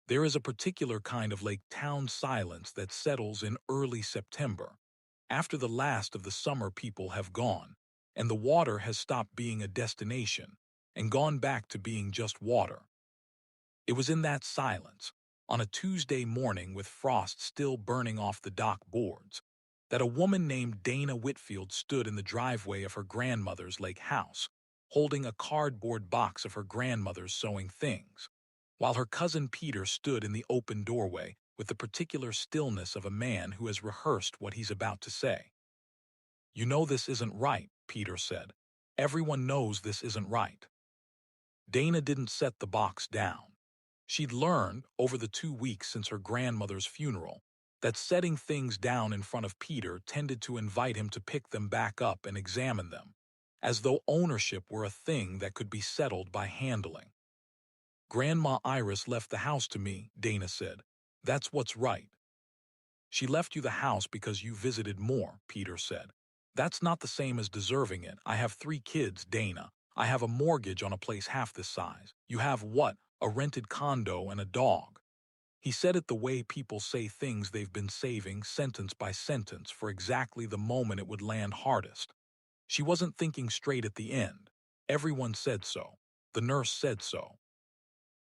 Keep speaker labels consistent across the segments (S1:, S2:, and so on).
S1: There is a particular kind of lake town silence that settles in early September, after the last of the summer people have gone, and the water has stopped being a destination and gone back to being just water. It was in that silence, on a Tuesday morning with frost still burning off the dock boards, that a woman named Dana Whitfield stood in the driveway of her grandmother's lake house, holding a cardboard box of her grandmother's sewing things, while her cousin Peter stood in the open doorway with the particular stillness of a man who has rehearsed what he's about to say. "You know this isn't right," Peter said. "Everyone knows this isn't right." Dana didn't set the box down. She'd learned, over the 2 weeks since her grandmother's funeral, that setting things down in front of Peter tended to invite him to pick them back up and examine them, as though ownership were a thing that could be settled by handling. "Grandma Iris left the house to me," Dana said. "That's what's right." "She left you the house because you visited more," Peter said. "That's not the same as deserving it. I have 3 kids, Dana. I have a mortgage on a place half this size. You have what? A rented condo and a dog." He said it the way people say things they've been saving, sentence by sentence, for exactly the moment it would land hardest. She wasn't thinking straight at the end. Everyone said so. The nurse said so.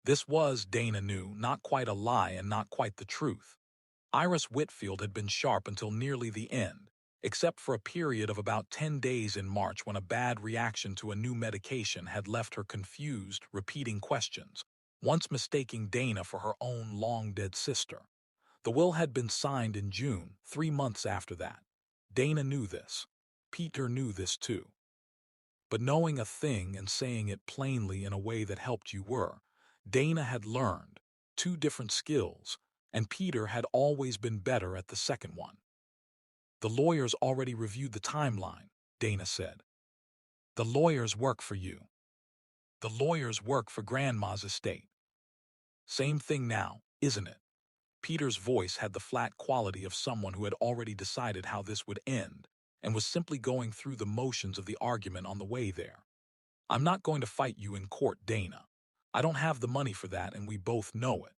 S1: This was, Dana knew, not quite a lie and not quite the truth. Iris Whitfield had been sharp until nearly the end, except for a period of about 10 days in March when a bad reaction to a new medication had left her confused, repeating questions, once mistaking Dana for her own long-dead sister. The will had been signed in June, 3 months after that. Dana knew this. Peter knew this too. But knowing a thing and saying it plainly in a way that helped you were, Dana had learned 2 different skills, and Peter had always been better at the second one. "The lawyers already reviewed the timeline," Dana said. "The lawyers work for you. The lawyers work for Grandma's estate. Same thing now, isn't it?" Peter's voice had the flat quality of someone who had already decided how this would end and was simply going through the motions of the argument on the way there. "I'm not going to fight you in court, Dana. I don't have the money for that, and we both know it.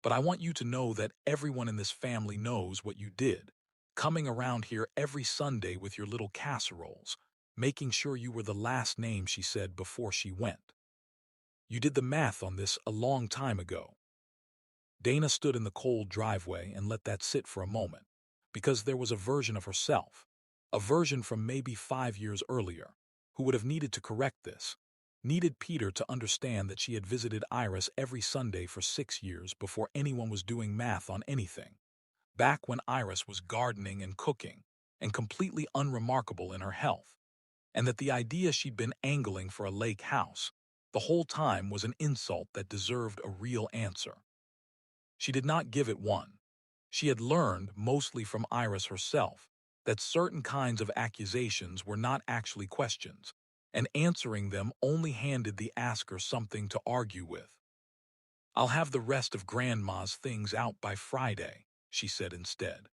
S1: But I want you to know that everyone in this family knows what you did, coming around here every Sunday with your little casseroles, making sure you were the last name she said before she went. You did the math on this a long time ago." Dana stood in the cold driveway and let that sit for a moment, because there was a version of herself, a version from maybe 5 years earlier, who would have needed to correct this, needed Peter to understand that she had visited Iris every Sunday for 6 years before anyone was doing math on anything, back when Iris was gardening and cooking and completely unremarkable in her health, and that the idea she'd been angling for a lake house the whole time was an insult that deserved a real answer. She did not give it one. She had learned, mostly from Iris herself, that certain kinds of accusations were not actually questions, and answering them only handed the asker something to argue with. "I'll have the rest of Grandma's things out by Friday," she said instead.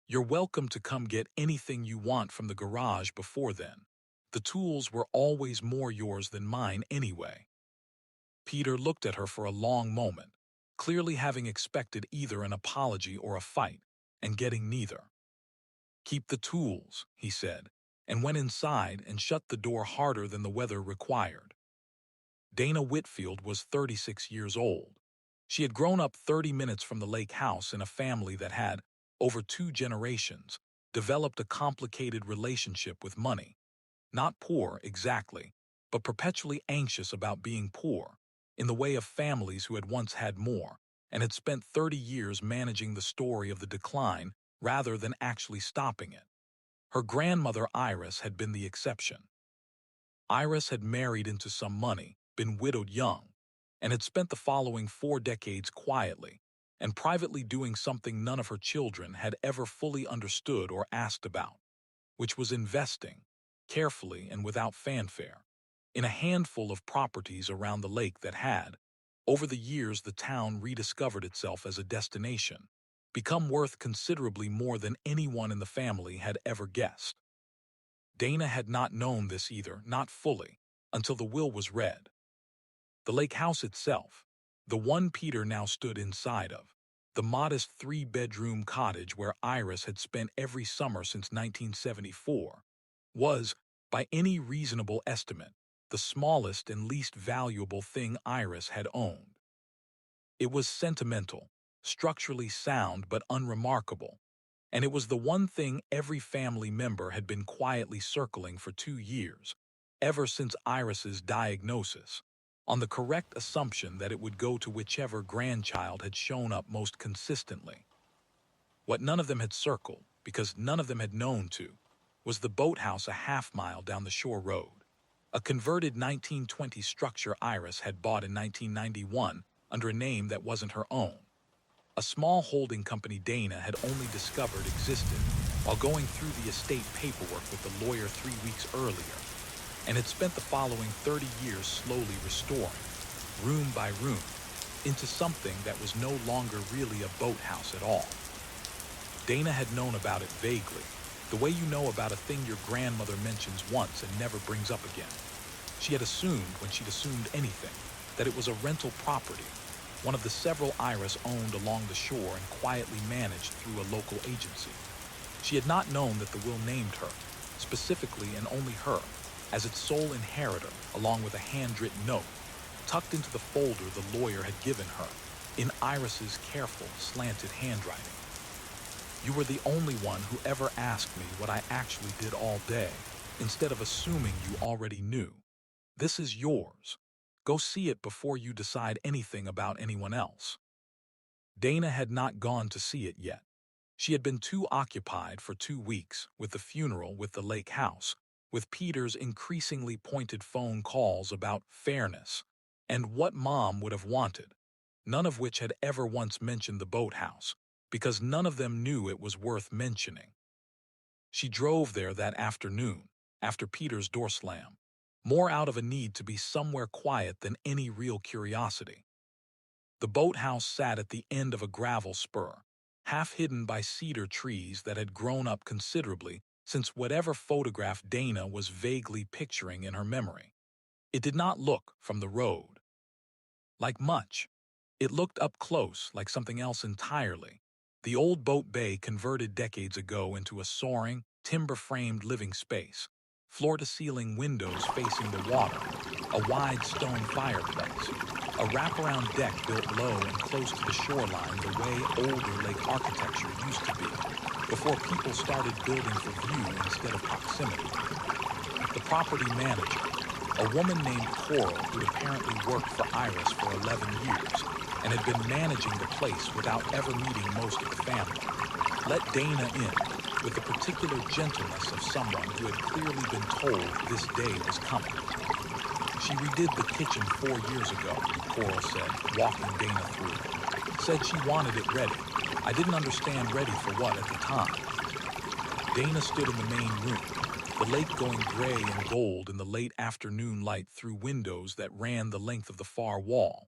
S1: "You're welcome to come get anything you want from the garage before then. The tools were always more yours than mine anyway." Peter looked at her for a long moment, clearly having expected either an apology or a fight, and getting neither. "Keep the tools," he said, and went inside and shut the door harder than the weather required. Dana Whitfield was 36 years old. She had grown up 30 minutes from the lake house in a family that had, over 2 generations, developed a complicated relationship with money. Not poor, exactly, but perpetually anxious about being poor, in the way of families who had once had more, and had spent 30 years managing the story of the decline rather than actually stopping it. Her grandmother Iris had been the exception. Iris had married into some money, been widowed young, and had spent the following 4 decades quietly and privately doing something none of her children had ever fully understood or asked about, which was investing, carefully and without fanfare, in a handful of properties around the lake that had, over the years the town rediscovered itself as a destination, become worth considerably more than anyone in the family had ever guessed. Dana had not known this either, not fully, until the will was read. The lake house itself, The one Peter now stood inside of, the modest three-bedroom cottage where Iris had spent every summer since 1974, was, by any reasonable estimate, the smallest and least valuable thing Iris had owned. It was sentimental, structurally sound but unremarkable, and it was the one thing every family member had been quietly circling for 2 years, ever since Iris's diagnosis, on the correct assumption that it would go to whichever grandchild had shown up most consistently. What none of them had circled, because none of them had known to, was the boathouse a half-mile down the shore road, a converted 1920 structure Iris had bought in 1991 under a name that wasn't her own. A small holding company Dana had only discovered existed while going through the estate paperwork with the lawyer 3 weeks earlier, and had spent the following 30 years slowly restoring, room by room, into something that was no longer really a boathouse at all. Dana had known about it vaguely, the way you know about a thing your grandmother mentions once and never brings up again. She had assumed, when she'd assumed anything, that it was a rental property, one of the several Iris owned along the shore and quietly managed through a local agency. She had not known that the will named her, specifically and only her, as its sole inheritor, along with a handwritten note, tucked into the folder the lawyer had given her, in Iris's careful, slanted handwriting. You were the only one who ever asked me what I actually did all day, instead of assuming you already knew. This is yours. Go see it before you decide anything about anyone else. Dana had not gone to see it yet. She had been too occupied for 2 weeks with the funeral with the lake house, with Peter's increasingly pointed phone calls about fairness and what Mom would have wanted, none of which had ever once mentioned the boathouse, because none of them knew it was worth mentioning. She drove there that afternoon, after Peter's door slam, more out of a need to be somewhere quiet than any real curiosity. The boathouse sat at the end of a gravel spur, half hidden by cedar trees that had grown up considerably since whatever photograph Dana was vaguely picturing in her memory. It did not look, from the road, like much. It looked up close like something else entirely. The old boat bay converted decades ago into a soaring, timber-framed living space, floor-to-ceiling windows facing the water, a wide stone fireplace, a wraparound deck built low and close to the shoreline the way older lake architecture used to be, before people started building for view instead of proximity. The property manager, a woman named Coral who'd apparently worked for Iris for 11 years and had been managing the place without ever meeting most of the family, let Dana in with the particular gentleness of someone who had clearly been told this day was coming. She redid the kitchen 4 years ago, Coral said, walking Dana through. Said she wanted it ready. I didn't understand ready for what at the time. Dana stood in the main room, the lake going gray and gold in the late afternoon light through windows that ran the length of the far wall,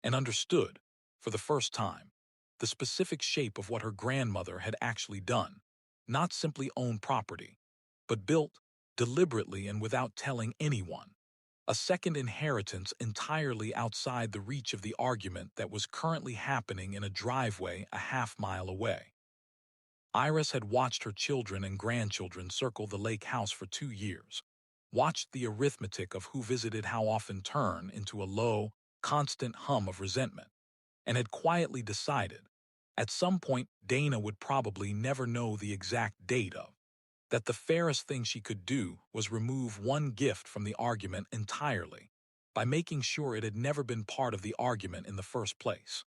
S1: and understood, for the first time, the specific shape of what her grandmother had actually done, not simply own property, but built, deliberately and without telling anyone, a second inheritance entirely outside the reach of the argument that was currently happening in a driveway a half-mile away. Iris had watched her children and grandchildren circle the lake house for 2 years, watched the arithmetic of who visited how often turn into a low, constant hum of resentment, and had quietly decided, at some point Dana would probably never know the exact date of, that the fairest thing she could do was remove one gift from the argument entirely, by making sure it had never been part of the argument in the first place.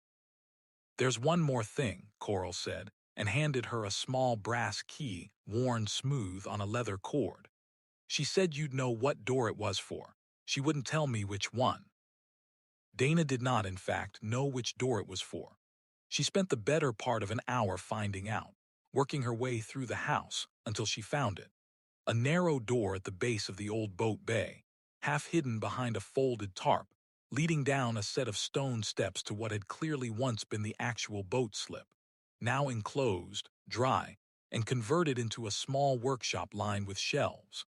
S1: There's one more thing, Coral said, and handed her a small brass key worn smooth on a leather cord. She said you'd know what door it was for. She wouldn't tell me which one. Dana did not, in fact, know which door it was for. She spent the better part of an hour finding out, working her way through the house until she found it. A narrow door at the base of the old boat bay, half hidden behind a folded tarp, leading down a set of stone steps to what had clearly once been the actual boat slip, now enclosed, dry, and converted into a small workshop lined with shelves.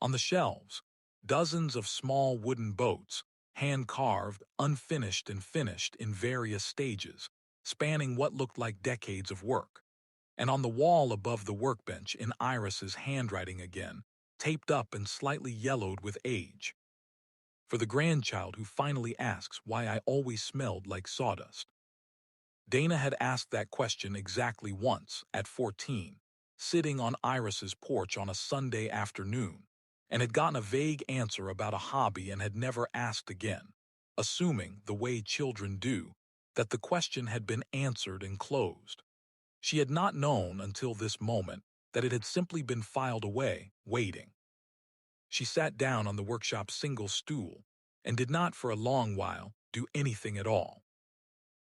S1: On the shelves, dozens of small wooden boats, hand-carved, unfinished, and finished in various stages, spanning what looked like decades of work. And on the wall above the workbench in Iris's handwriting again, taped up and slightly yellowed with age. For the grandchild who finally asks why I always smelled like sawdust. Dana had asked that question exactly once, at 14, sitting on Iris's porch on a Sunday afternoon, and had gotten a vague answer about a hobby and had never asked again, assuming, the way children do, that the question had been answered and closed. She had not known until this moment that it had simply been filed away, waiting. She sat down on the workshop's single stool and did not for a long while do anything at all.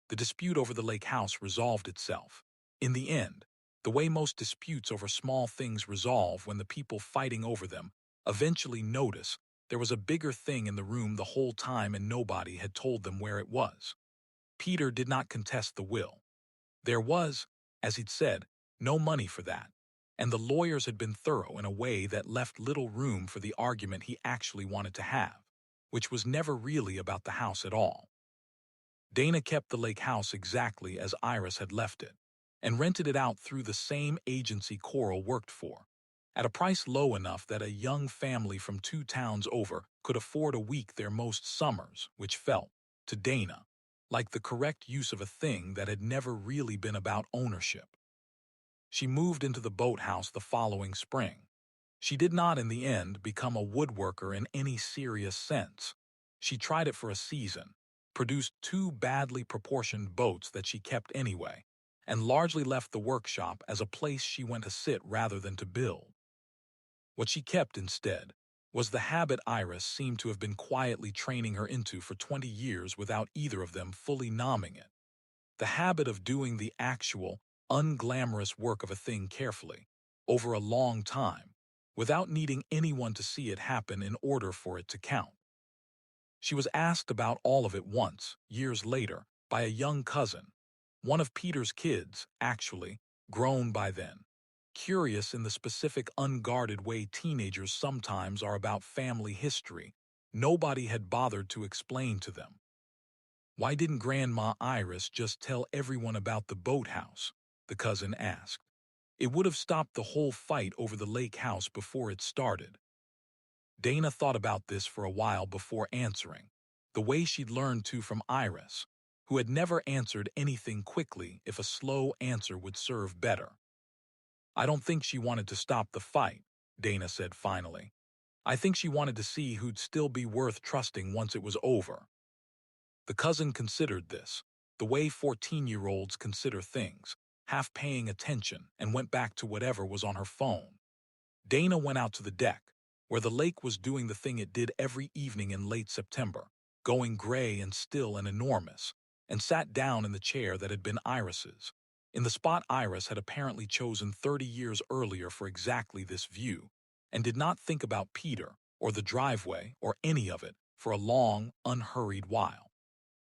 S1: The dispute over the lake house resolved itself. In the end, the way most disputes over small things resolve when the people fighting over them eventually notice there was a bigger thing in the room the whole time and nobody had told them where it was. Peter did not contest the will. There was, as he'd said, no money for that, and the lawyers had been thorough in a way that left little room for the argument he actually wanted to have, which was never really about the house at all. Dana kept the lake house exactly as Iris had left it, and rented it out through the same agency Coral worked for, at a price low enough that a young family from 2 towns over could afford a week there most summers, which felt, to Dana, like the correct use of a thing that had never really been about ownership. She moved into the boathouse the following spring. She did not, in the end, become a woodworker in any serious sense. She tried it for a season, produced 2 badly proportioned boats that she kept anyway, and largely left the workshop as a place she went to sit rather than to build. What she kept instead was the habit Iris seemed to have been quietly training her into for 20 years without either of them fully nomming it. The habit of doing the actual, unglamorous work of a thing carefully, over a long time, without needing anyone to see it happen in order for it to count. She was asked about all of it once, years later, by a young cousin, one of Peter's kids, actually, grown by then, curious in the specific unguarded way teenagers sometimes are about family history. Nobody had bothered to explain to them. Why didn't Grandma Iris just tell everyone about the boathouse? The cousin asked. It would have stopped the whole fight over the lake house before it started. Dana thought about this for a while before answering, the way she'd learned to from Iris, who had never answered anything quickly if a slow answer would serve better. I don't think she wanted to stop the fight, Dana said finally. I think she wanted to see who'd still be worth trusting once it was over. The cousin considered this, the way 14-year-olds consider things, half paying attention, and went back to whatever was on her phone. Dana went out to the deck, where the lake was doing the thing it did every evening in late September, going gray and still and enormous, and sat down in the chair that had been Iris's, in the spot Iris had apparently chosen 30 years earlier for exactly this view, and did not think about Peter, or the driveway, or any of it, for a long, unhurried while.